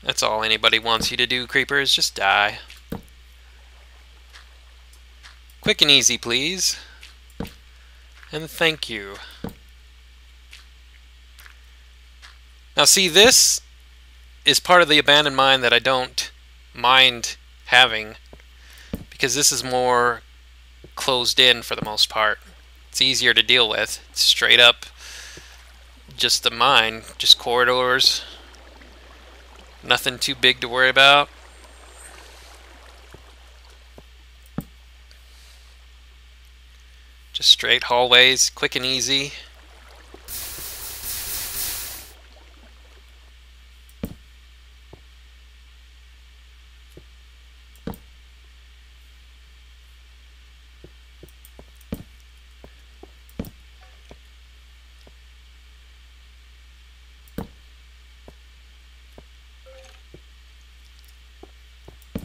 That's all anybody wants you to do, creepers. Just die. Quick and easy, please. And thank you. Now see, this is part of the abandoned mine that I don't mind having, because this is more closed in for the most part. It's easier to deal with. It's straight up just a mine, just corridors. Nothing too big to worry about. Just straight hallways, quick and easy.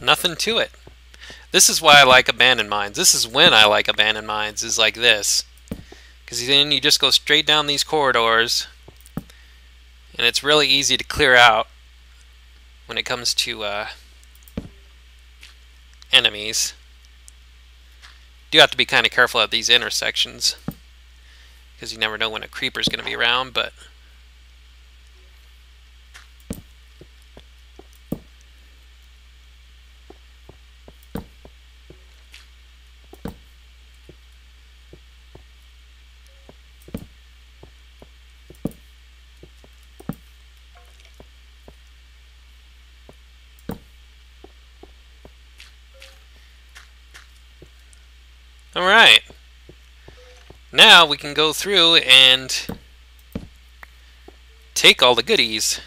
Nothing to it. This is why I like abandoned mines. This is when I like abandoned mines, is like this. Because then you just go straight down these corridors, and it's really easy to clear out when it comes to enemies. You do have to be kind of careful at these intersections, because you never know when a creeper's going to be around, but alright. Now we can go through and take all the goodies.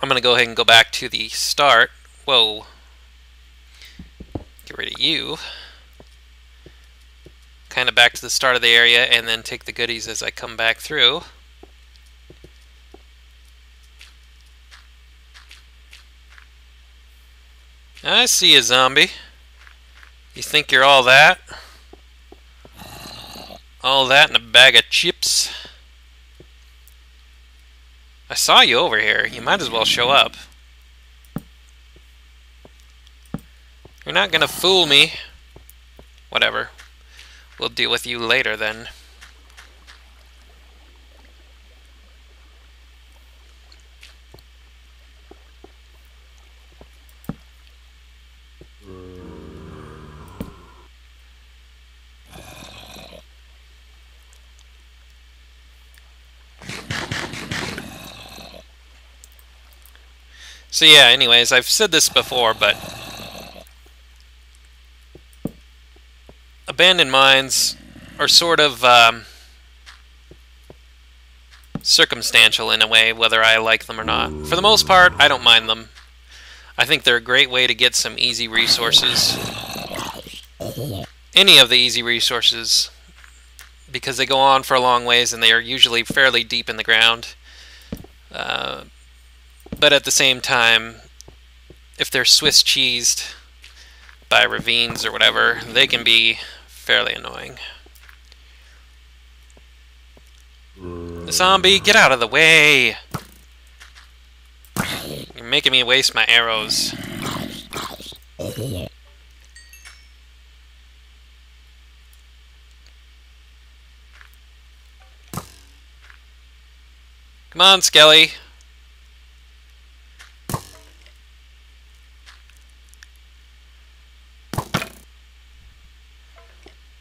I'm going to go ahead and go back to the start. Whoa. Get rid of you. Kind of back to the start of the area, and then take the goodies as I come back through. I see a zombie. You think you're all that? All that in a bag of chips? I saw you over here. You might as well show up. You're not gonna fool me. Whatever. We'll deal with you later then. So yeah, anyways, I've said this before, but abandoned mines are sort of circumstantial in a way, whether I like them or not. For the most part, I don't mind them. I think they're a great way to get some easy resources. Any of the easy resources, because they go on for a long ways and they are usually fairly deep in the ground. But at the same time, if they're Swiss cheesed by ravines or whatever, they can be fairly annoying. Zombie, get out of the way! You're making me waste my arrows. Come on, Skelly.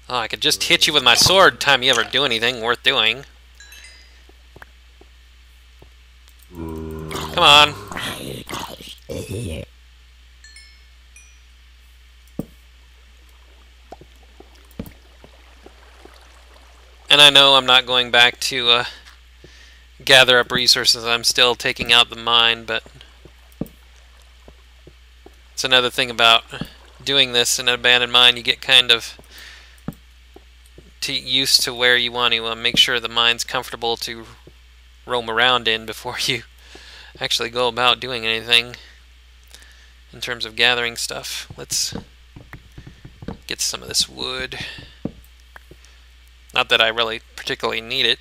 Oh, I could just hit you with my sword time you ever do anything worth doing. Come on. And I know I'm not going back to gather up resources. I'm still taking out the mine, but it's another thing about doing this in an abandoned mine. You get kind of used to where you want to make sure the mine's comfortable to roam around in before you actually go about doing anything in terms of gathering stuff. Let's get some of this wood. Not that I really particularly need it.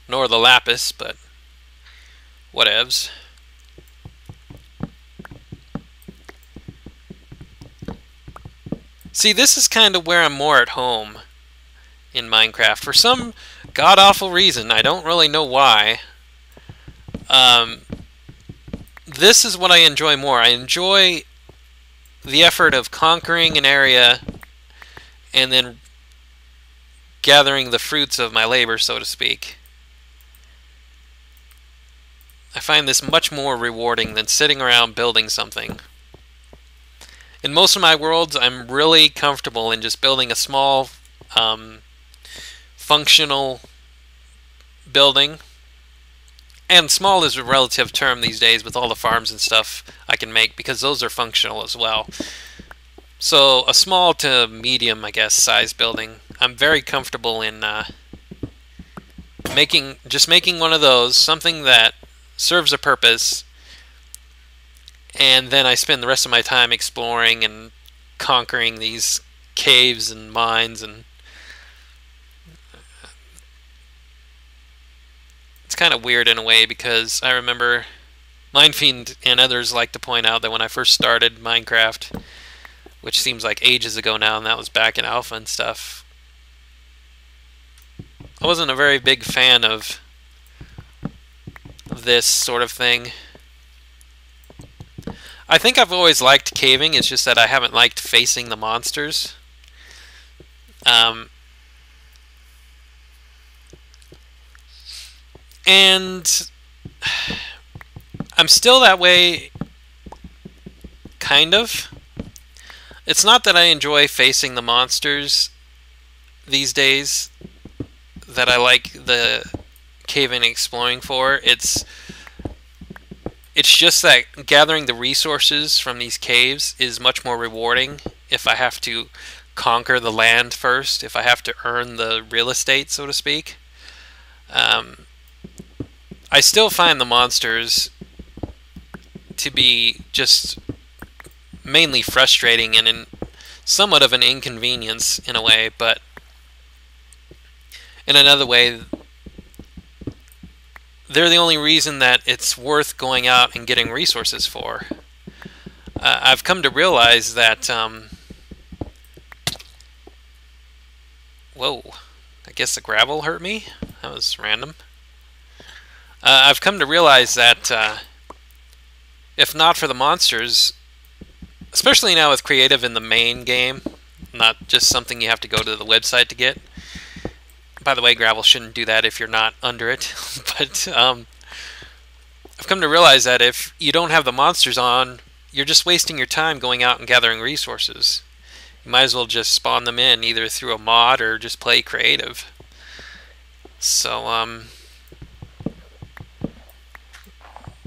nor the lapis, but whatevs. See, this is kind of where I'm more at home in Minecraft. For some god-awful reason, I don't really know why. This is what I enjoy more. I enjoy the effort of conquering an area and then gathering the fruits of my labor, so to speak. I find this much more rewarding than sitting around building something. In most of my worlds, I'm really comfortable in just building a small, functional building. And small is a relative term these days with all the farms and stuff I can make, because those are functional as well. So a small to medium, I guess, size building. I'm very comfortable in making one of those, something that serves a purpose, and then I spend the rest of my time exploring and conquering these caves and mines. And it's kind of weird in a way, because I remember Minefiend and others like to point out that when I first started Minecraft, which seems like ages ago now, and that was back in alpha and stuff, I wasn't a very big fan of this sort of thing. I think I've always liked caving, it's just that I haven't liked facing the monsters. And I'm still that way, kind of. It's not that I enjoy facing the monsters these days that I like the caving and exploring for. It's just that gathering the resources from these caves is much more rewarding if I have to conquer the land first, if I have to earn the real estate, so to speak. I still find the monsters to be just mainly frustrating and somewhat of an inconvenience in a way, but in another way, they're the only reason that it's worth going out and getting resources for. I've come to realize that, whoa, I guess the gravel hurt me? That was random. I've come to realize that if not for the monsters, especially now with creative in the main game, not just something you have to go to the website to get. By the way, gravel shouldn't do that if you're not under it. But I've come to realize that if you don't have the monsters on, you're just wasting your time going out and gathering resources. You might as well just spawn them in, either through a mod or just play creative. So,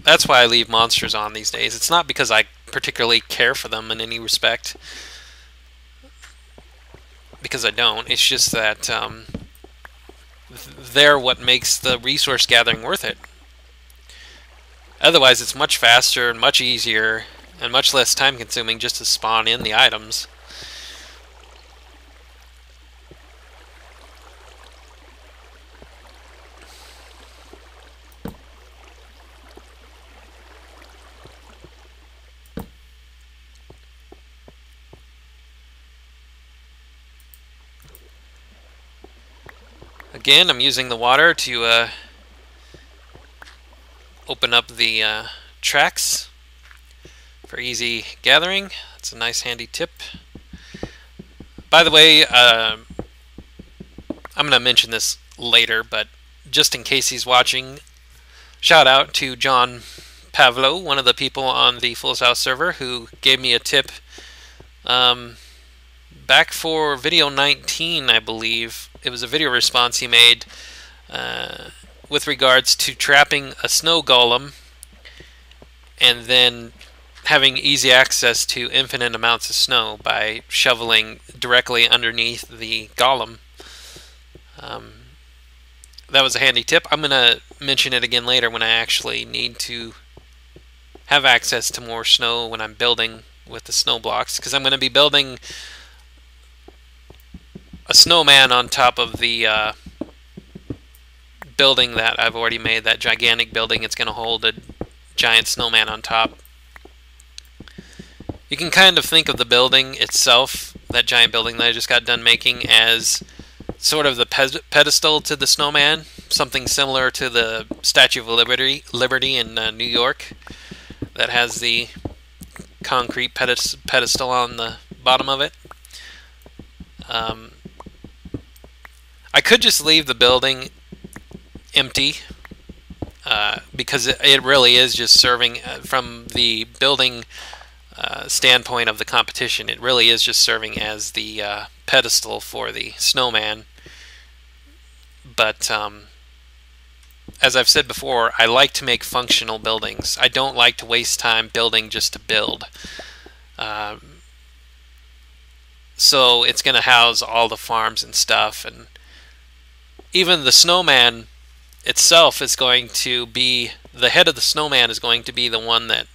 that's why I leave monsters on these days. It's not because I particularly care for them in any respect, because I don't. It's just that they're what makes the resource gathering worth it. Otherwise, it's much faster and much easier and much less time consuming just to spawn in the items. Again, I'm using the water to open up the tracks for easy gathering. That's a nice handy tip. By the way, I'm going to mention this later, but just in case he's watching, shout out to John Pavlo, one of the people on the Full House server, who gave me a tip back for video 19, I believe. It was a video response he made with regards to trapping a snow golem and then having easy access to infinite amounts of snow by shoveling directly underneath the golem. That was a handy tip. I'm going to mention it again later when I actually need to have access to more snow when I'm building with the snow blocks, because I'm going to be building a snowman on top of the building that I've already made, that gigantic building. It's going to hold a giant snowman on top. You can kind of think of the building itself, that giant building that I just got done making, as sort of the pedestal to the snowman, something similar to the Statue of Liberty in New York that has the concrete pedestal on the bottom of it. I could just leave the building empty because it really is just serving from the building standpoint of the competition. It really is just serving as the pedestal for the snowman. But as I've said before, I like to make functional buildings. I don't like to waste time building just to build. So it's going to house all the farms and stuff, and even the snowman itself is going to be, the head of the snowman is going to be the one that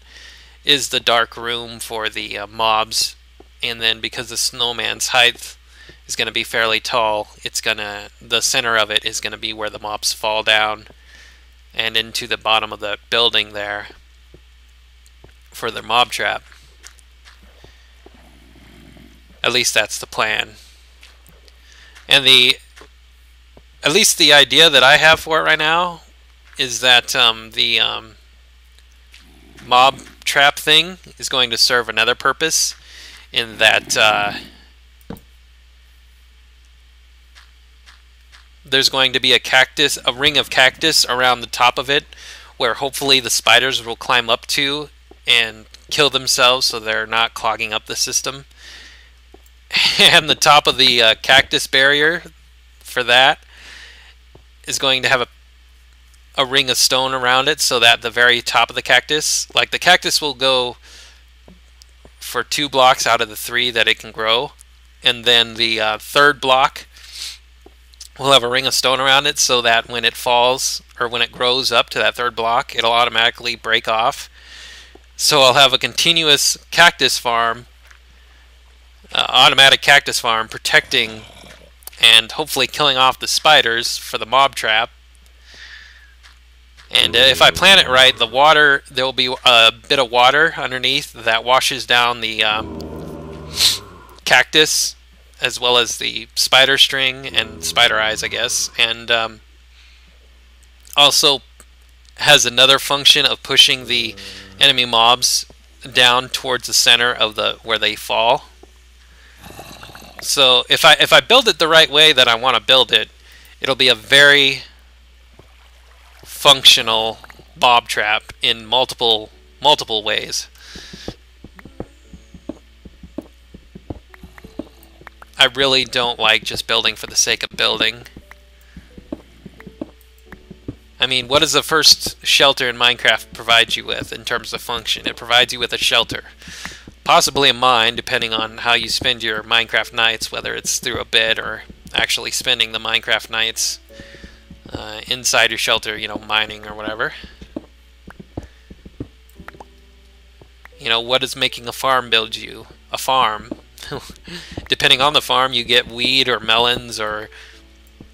is the dark room for the mobs. And then because the snowman's height is going to be fairly tall, the center of it is going to be where the mobs fall down and into the bottom of the building there for their mob trap. At least that's the plan. And at least the idea that I have for it right now is that the mob trap thing is going to serve another purpose, in that there's going to be a ring of cactus around the top of it, where hopefully the spiders will climb up to and kill themselves so they're not clogging up the system. And the top of the cactus barrier for that is going to have a ring of stone around it, so that the very top of the cactus, like the cactus will go for 2 blocks out of the 3 that it can grow, and then the third block will have a ring of stone around it, so that when it falls, or when it grows up to that third block, it'll automatically break off. So I'll have a continuous cactus farm, automatic cactus farm, protecting and hopefully killing off the spiders for the mob trap. And if I plan it right, the water, there will be a bit of water underneath that washes down the cactus, as well as the spider string and spider eyes, I guess. And also has another function of pushing the enemy mobs down towards the center of where they fall. So if I build it the right way that I want to build it, it'll be a very functional mob trap in multiple ways. I really don't like just building for the sake of building. I mean, what does the first shelter in Minecraft provide you with in terms of function? It provides you with a shelter. Possibly a mine, depending on how you spend your Minecraft nights, whether it's through a bed or actually spending the Minecraft nights inside your shelter, you know, mining or whatever. You know, what does making a farm build you? A farm. Depending on the farm, you get weed or melons or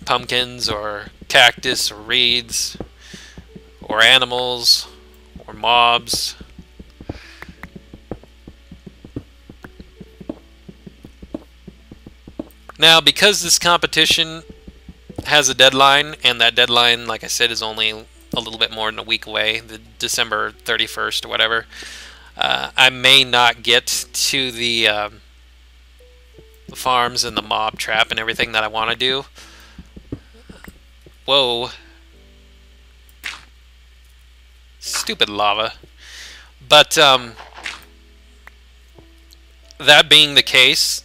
pumpkins or cactus or reeds or animals or mobs. Now, because this competition has a deadline, and that deadline, like I said, is only a little bit more than a week away, the December 31st or whatever, I may not get to the farms and the mob trap and everything that I want to do. Whoa. Stupid lava. But that being the case,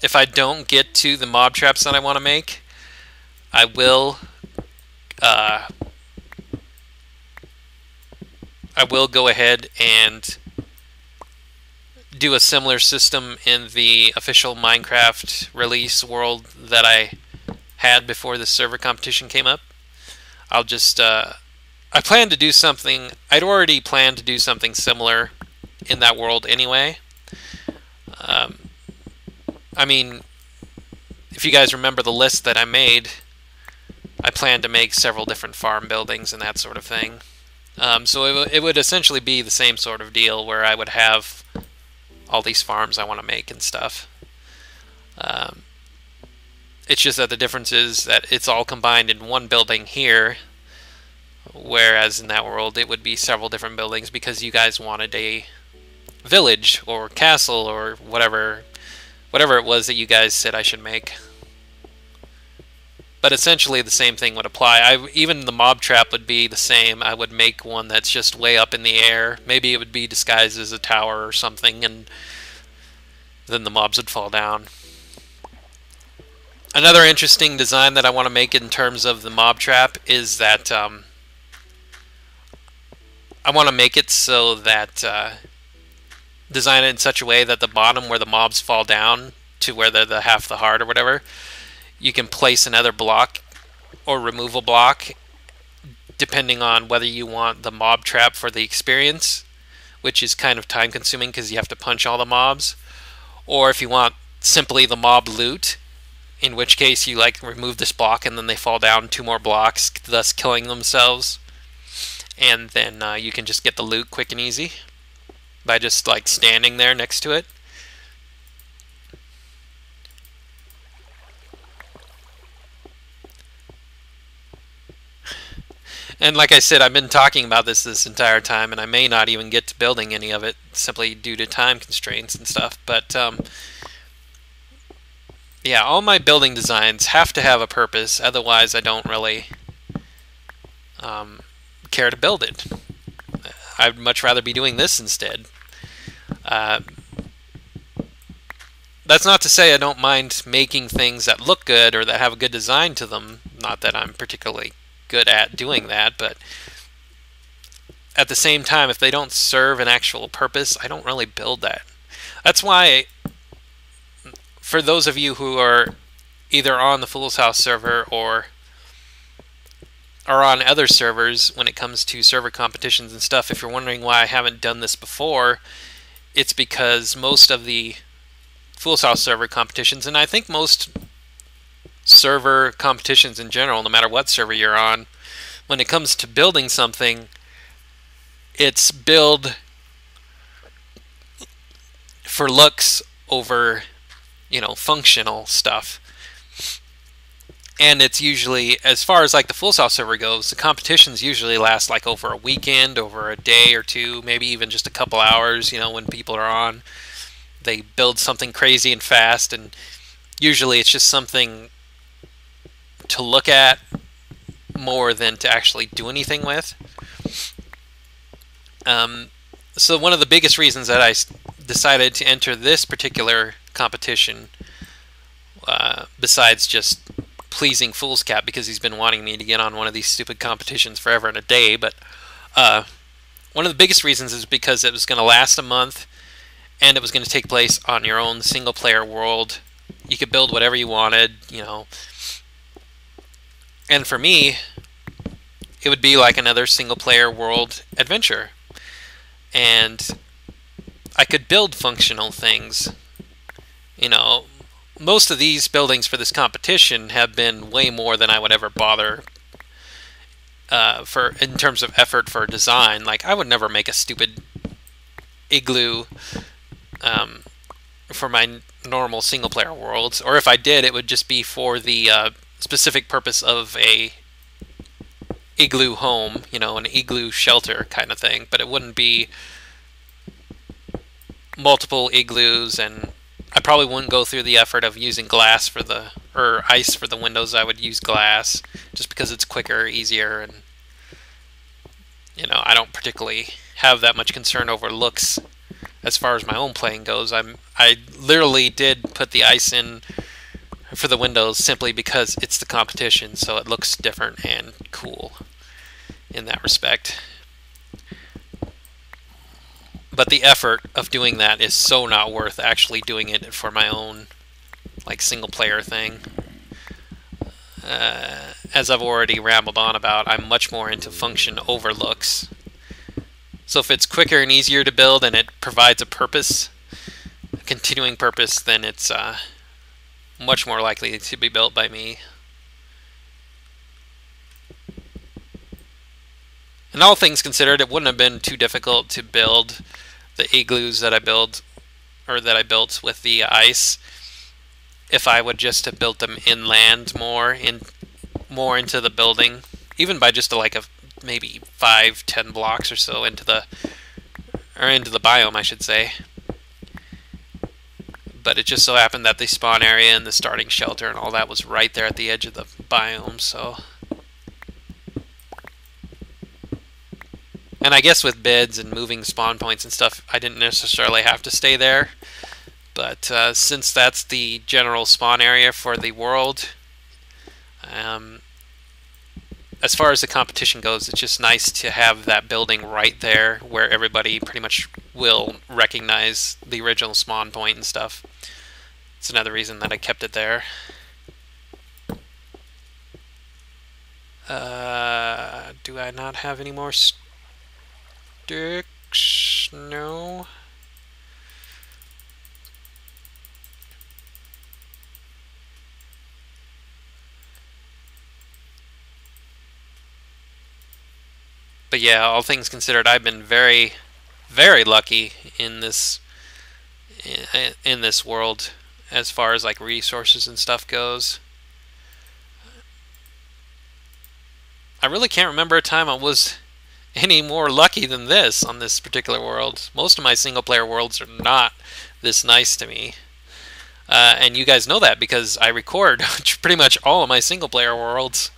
if I don't get to the mob traps that I want to make, I will go ahead and do a similar system in the official Minecraft release world that I had before the server competition came up. I'll just I plan to do something. I'd already planned to do something similar in that world anyway. I mean, if you guys remember the list that I made I plan to make several different farm buildings and that sort of thing. So it would essentially be the same sort of deal where I would have all these farms I want to make and stuff. It's just that the difference is that it's all combined in one building here, whereas in that world it would be several different buildings because you guys wanted a village or castle or whatever it was that you guys said I should make. But essentially the same thing would apply. Even the mob trap would be the same. I would make one that's just way up in the air. Maybe it would be disguised as a tower or something, and then the mobs would fall down. Another interesting design that I want to make in terms of the mob trap is that I want to make it so that design it in such a way that the bottom where the mobs fall down to where they're the half the heart or whatever, you can place another block or remove a block depending on whether you want the mob trap for the experience, which is kind of time consuming because you have to punch all the mobs, or if you want simply the mob loot, in which case you like remove this block and then they fall down 2 more blocks, thus killing themselves, and then you can just get the loot quick and easy by just like standing there next to it. And like I said, I've been talking about this entire time, and I may not even get to building any of it simply due to time constraints and stuff. But yeah, all my building designs have to have a purpose, otherwise I don't really care to build it. I'd much rather be doing this instead. That's not to say I don't mind making things that look good or that have a good design to them. Not that I'm particularly good at doing that, but at the same time, if they don't serve an actual purpose, I don't really build that. That's why, for those of you who are either on the Fool's House server or are on other servers when it comes to server competitions and stuff, if you're wondering why I haven't done this before, it's because most of the Fool's House server competitions, and I think most server competitions in general, no matter what server you're on, when it comes to building something, it's build for looks over, functional stuff. And it's usually, as far as like the Fool's House server goes, the competitions usually last like over a weekend, over a day or two, maybe even just a couple hours, when people are on. They build something crazy and fast, and usually it's just something to look at more than to actually do anything with. So one of the biggest reasons that I decided to enter this particular competition, besides just pleasing Fool's Cat because he's been wanting me to get on one of these stupid competitions forever and a day, but one of the biggest reasons is because it was going to last a month and it was going to take place on your own single player world. You could build whatever you wanted, And for me, it would be like another single-player world adventure. And I could build functional things. Most of these buildings for this competition have been way more than I would ever bother in terms of effort for design. Like, I would never make a stupid igloo for my normal single-player worlds. Or if I did, it would just be for the specific purpose of a igloo home, an igloo shelter kind of thing, but it wouldn't be multiple igloos, and I probably wouldn't go through the effort of using glass or ice for the windows. I would use glass just because it's quicker, easier, and I don't particularly have that much concern over looks as far as my own playing goes. I literally did put the ice in for the windows simply because it's the competition, so it looks different and cool in that respect. But the effort of doing that is so not worth actually doing it for my own single player thing. As I've already rambled on about, I'm much more into function over looks. So if it's quicker and easier to build and it provides a purpose, a continuing purpose, then it's much more likely to be built by me. And all things considered, it wouldn't have been too difficult to build the igloos that I built with the ice if I would just have built them inland more into the building, even by just like a maybe 5-10 blocks or so into the biome, I should say. But it just so happened that the spawn area and the starting shelter and all that was right there at the edge of the biome, so. And I guess with beds and moving spawn points and stuff, I didn't necessarily have to stay there. But since that's the general spawn area for the world, as far as the competition goes, it's just nice to have that building right there where everybody pretty much will recognize the original spawn point and stuff. It's another reason that I kept it there. Do I not have any more sticks? No. But yeah, all things considered, I've been very, very lucky in this world as far as like resources and stuff goes. I really can't remember a time I was any more lucky than this on this particular world. Most of my single player worlds are not this nice to me. And you guys know that because I record pretty much all of my single player worlds.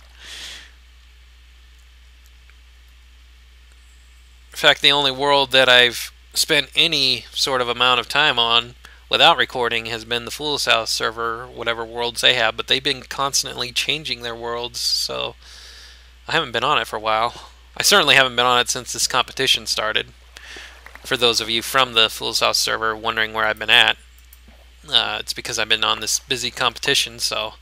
In fact, the only world that I've spent any sort of amount of time on without recording has been the Fool's House server, whatever worlds they have, but they've been constantly changing their worlds, so I haven't been on it for a while. I certainly haven't been on it since this competition started. For those of you from the Fool's House server wondering where I've been at, it's because I've been on this busy competition, so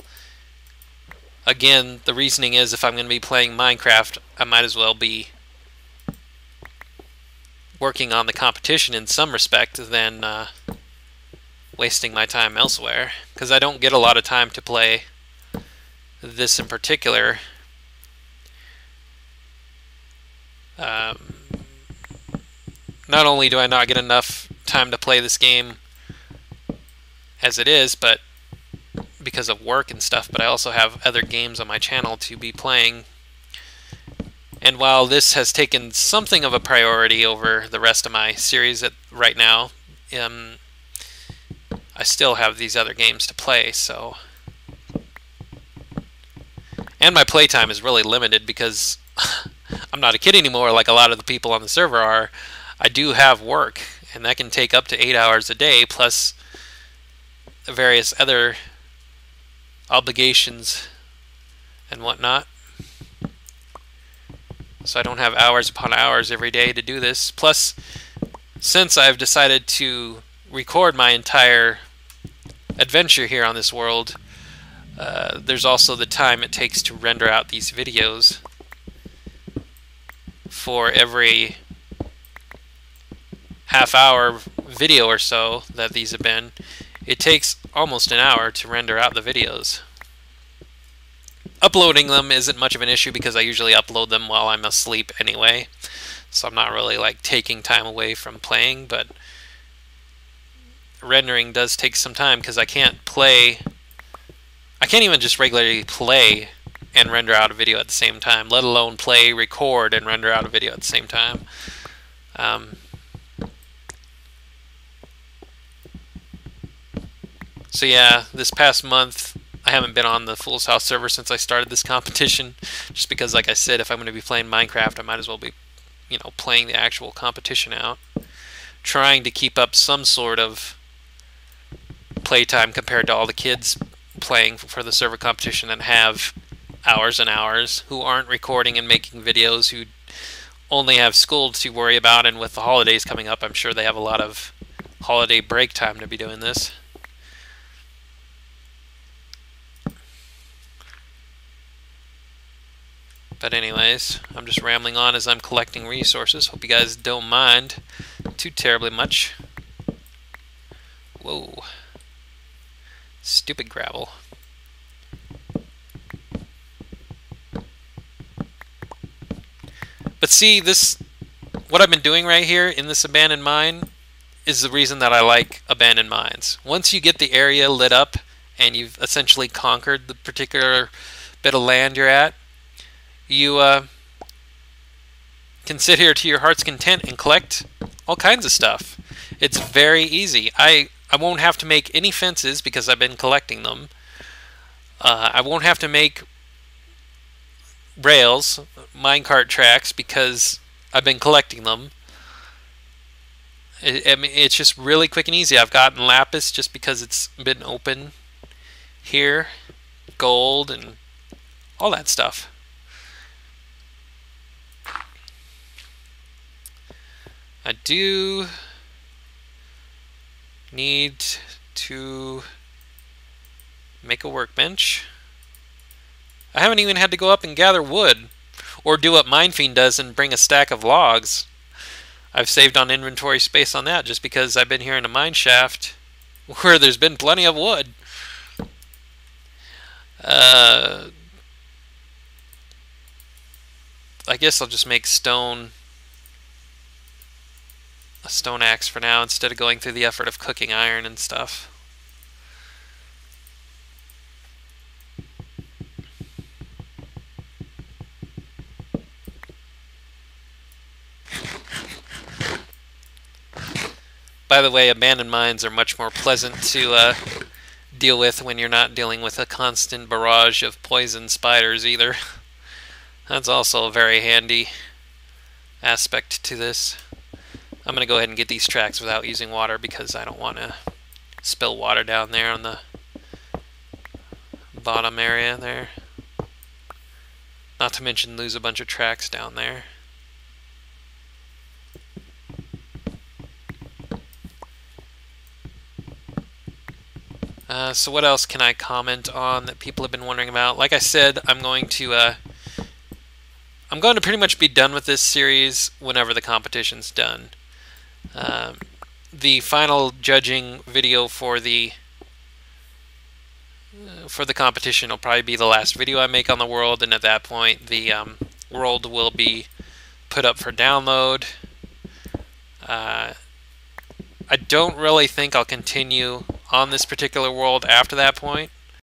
again, the reasoning is if I'm going to be playing Minecraft, I might as well be working on the competition in some respect than wasting my time elsewhere, because I don't get a lot of time to play this in particular. Not only do I not get enough time to play this game as it is, but because of work and stuff, but I also have other games on my channel to be playing. And while this has taken something of a priority over the rest of my series right now, I still have these other games to play, so. And my playtime is really limited because I'm not a kid anymore like a lot of the people on the server are. I do have work, and that can take up to 8 hours a day, plus various other obligations and whatnot. So I don't have hours upon hours every day to do this. Plus, since I've decided to record my entire adventure here on this world, there's also the time it takes to render out these videos. For every half-hour video or so that these have been, it takes almost an hour to render out the videos. Uploading them isn't much of an issue because I usually upload them while I'm asleep anyway, so I'm not really like taking time away from playing, but rendering does take some time because I can't even just regularly play and render out a video at the same time, let alone play, record, and render out a video at the same time. So yeah, this past month I haven't been on the Fool's House server since I started this competition, just because, like I said, if I'm going to be playing Minecraft, I might as well be, playing the actual competition out. Trying to keep up some sort of playtime compared to all the kids playing for the server competition that have hours and hours, who aren't recording and making videos, who only have school to worry about, and with the holidays coming up, I'm sure they have a lot of holiday break time to be doing this. But anyways, I'm just rambling on as I'm collecting resources. Hope you guys don't mind too terribly much. Whoa. Stupid gravel. But see, what I've been doing right here in this abandoned mine is the reason that I like abandoned mines. Once you get the area lit up and you've essentially conquered the particular bit of land you're at, you can sit here to your heart's content and collect all kinds of stuff. It's very easy. I won't have to make any fences because I've been collecting them. I won't have to make rails, minecart tracks, because I've been collecting them. I mean, it's just really quick and easy. I've gotten lapis just because it's been open here, gold, and all that stuff. I do need to make a workbench. I haven't even had to go up and gather wood, or do what Minefiend does and bring a stack of logs. I've saved on inventory space on that just because I've been here in a mine shaft where there's been plenty of wood. I guess I'll just make a stone axe for now instead of going through the effort of cooking iron and stuff. By the way, abandoned mines are much more pleasant to deal with when you're not dealing with a constant barrage of poison spiders either. That's also a very handy aspect to this. I'm going to go ahead and get these tracks without using water because I don't want to spill water down there on the bottom area there. Not to mention lose a bunch of tracks down there. So what else can I comment on that people have been wondering about? Like I said, I'm going to pretty much be done with this series whenever the competition's done. The final judging video for the competition will probably be the last video I make on the world, and at that point the world will be put up for download. I don't really think I'll continue on this particular world after that point.